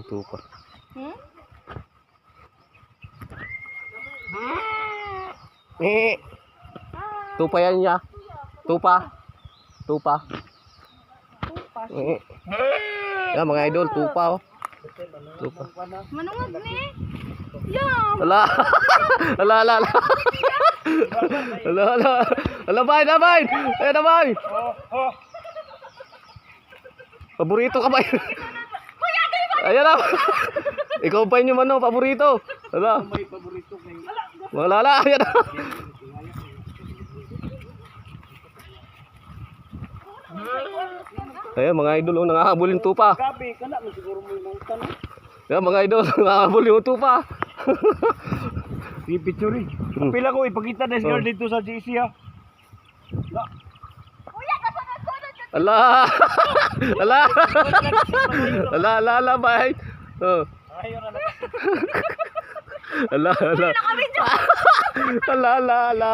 tupa. Tupa yan niya. Tupa. Tupa. Yan mga idol, tupa oh. Tupa. Manungag ni. Yum. Ala. Ala ala ala. Ala ala. Ala bay, bay. Eh bay. Paborito ka ba? Ayan na. Ikaw pa yung ano, paborito. Ala. May paborito kay. Wala la, ayan na. Ayan mga idol, oh, nangahabol yung tupa. Gabi, kana man siguro mo yung tanong. Ayan mga idol, nangahabol yung tupa. Si Pichuri. Pila ko ipakita na siya dito sa GC ha. Ala. Ala. Ala ala ala bay. Oh. Ala ala. Ala ala ala.